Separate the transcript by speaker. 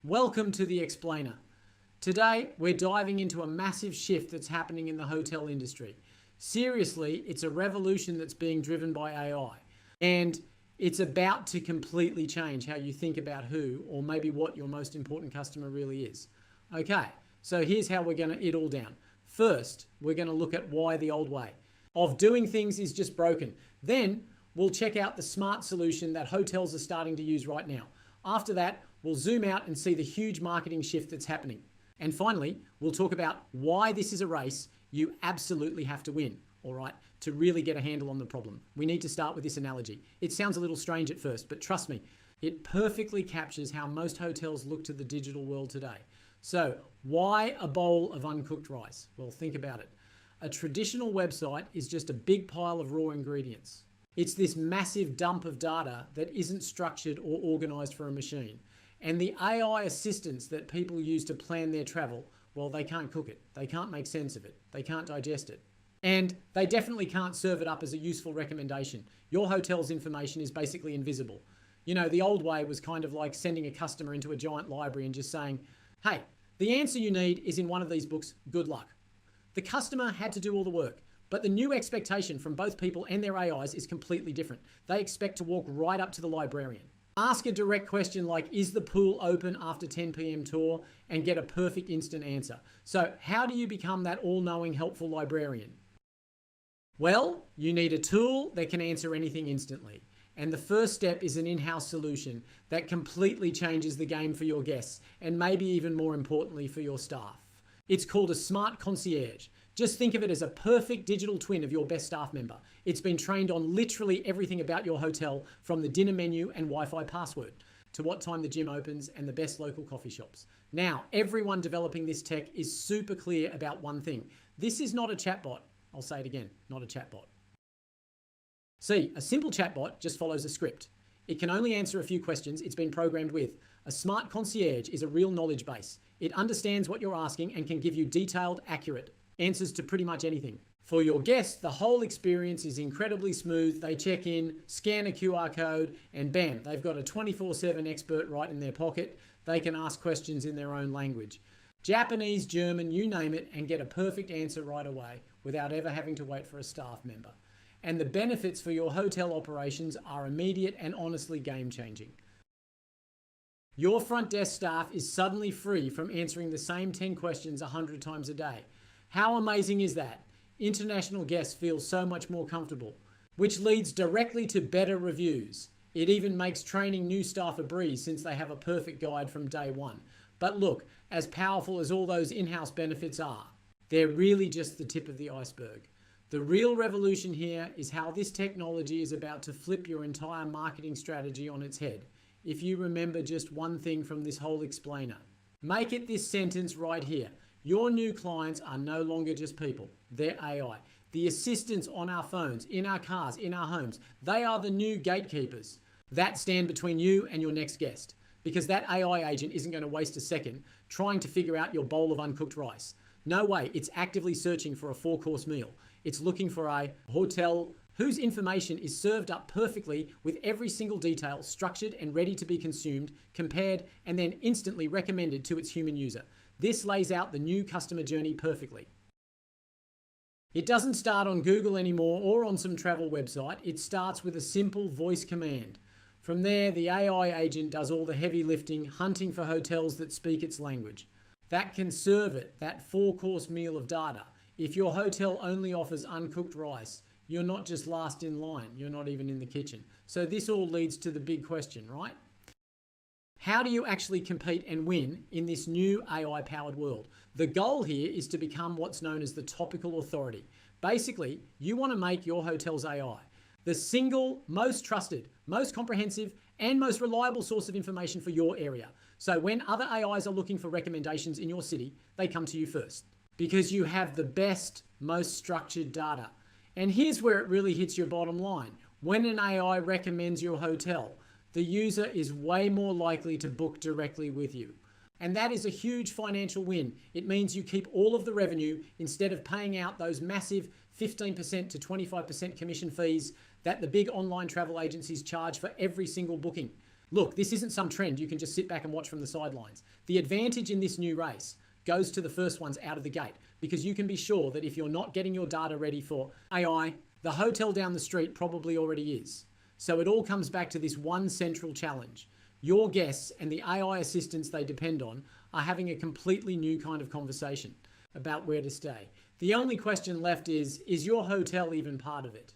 Speaker 1: Welcome to The Explainer. Today, we're diving into a massive shift that's happening in the hotel industry. Seriously, it's a revolution that's being driven by AI. And it's about to completely change how you think about who, or maybe what your most important customer really is. Okay, so here's how we're going to it all down. First, we're going to look at why the old way of doing things is just broken. Then, we'll check out the smart solution that hotels are starting to use right now. After that, we'll zoom out and see the huge marketing shift that's happening. And finally, we'll talk about why this is a race you absolutely have to win, all right, to really get a handle on the problem. We need to start with this analogy. It sounds a little strange at first, but trust me, it perfectly captures how most hotels look to the digital world today. So why a bowl of uncooked rice? Well, think about it. A traditional website is just a big pile of raw ingredients. It's this massive dump of data that isn't structured or organized for a machine. And the AI assistants that people use to plan their travel, well, they can't cook it. They can't make sense of it. They can't digest it. And they definitely can't serve it up as a useful recommendation. Your hotel's information is basically invisible. You know, the old way was kind of like sending a customer into a giant library and just saying, hey, the answer you need is in one of these books, good luck. The customer had to do all the work. But the new expectation from both people and their AIs is completely different. They expect to walk right up to the librarian. Ask a direct question like, is the pool open after 10 p.m. tour? And get a perfect instant answer. So how do you become that all-knowing, helpful librarian? Well, you need a tool that can answer anything instantly. And the first step is an in-house solution that completely changes the game for your guests and maybe even more importantly for your staff. It's called a Smart Concierge. Just think of it as a perfect digital twin of your best staff member. It's been trained on literally everything about your hotel, from the dinner menu and Wi-Fi password to what time the gym opens and the best local coffee shops. Now, everyone developing this tech is super clear about one thing. This is not a chatbot. I'll say it again, not a chatbot. See, a simple chatbot just follows a script. It can only answer a few questions it's been programmed with. A smart concierge is a real knowledge base. It understands what you're asking and can give you detailed, accurate answers to pretty much anything. For your guests, the whole experience is incredibly smooth. They check in, scan a QR code, and bam, they've got a 24/7 expert right in their pocket. They can ask questions in their own language. Japanese, German, you name it, and get a perfect answer right away without ever having to wait for a staff member. And the benefits for your hotel operations are immediate and honestly game-changing. Your front desk staff is suddenly free from answering the same 10 questions 100 times a day. How amazing is that? International guests feel so much more comfortable, which leads directly to better reviews. It even makes training new staff a breeze since they have a perfect guide from day one. But look, as powerful as all those in-house benefits are, they're really just the tip of the iceberg. The real revolution here is how this technology is about to flip your entire marketing strategy on its head. If you remember just one thing from this whole explainer, make it this sentence right here. Your new clients are no longer just people, they're AI. The assistants on our phones, in our cars, in our homes, they are the new gatekeepers that stand between you and your next guest. Because that AI agent isn't going to waste a second trying to figure out your bowl of uncooked rice. No way, it's actively searching for a 4-course meal. It's looking for a hotel whose information is served up perfectly with every single detail structured and ready to be consumed, compared, and then instantly recommended to its human user. This lays out the new customer journey perfectly. It doesn't start on Google anymore or on some travel website. It starts with a simple voice command. From there, the AI agent does all the heavy lifting, hunting for hotels that speak its language. That can serve it, that 4-course meal of data. If your hotel only offers uncooked rice, you're not just last in line, you're not even in the kitchen. So this all leads to the big question, right? How do you actually compete and win in this new AI-powered world? The goal here is to become what's known as the topical authority. Basically, you want to make your hotel's AI the single most trusted, most comprehensive, and most reliable source of information for your area. So when other AIs are looking for recommendations in your city, they come to you first because you have the best, most structured data. And here's where it really hits your bottom line. When an AI recommends your hotel, the user is way more likely to book directly with you. And that is a huge financial win. It means you keep all of the revenue instead of paying out those massive 15% to 25% commission fees that the big online travel agencies charge for every single booking. Look, this isn't some trend you can just sit back and watch from the sidelines. The advantage in this new race goes to the first ones out of the gate, because you can be sure that if you're not getting your data ready for AI, the hotel down the street probably already is. So it all comes back to this one central challenge. Your guests and the AI assistants they depend on are having a completely new kind of conversation about where to stay. The only question left is your hotel even part of it?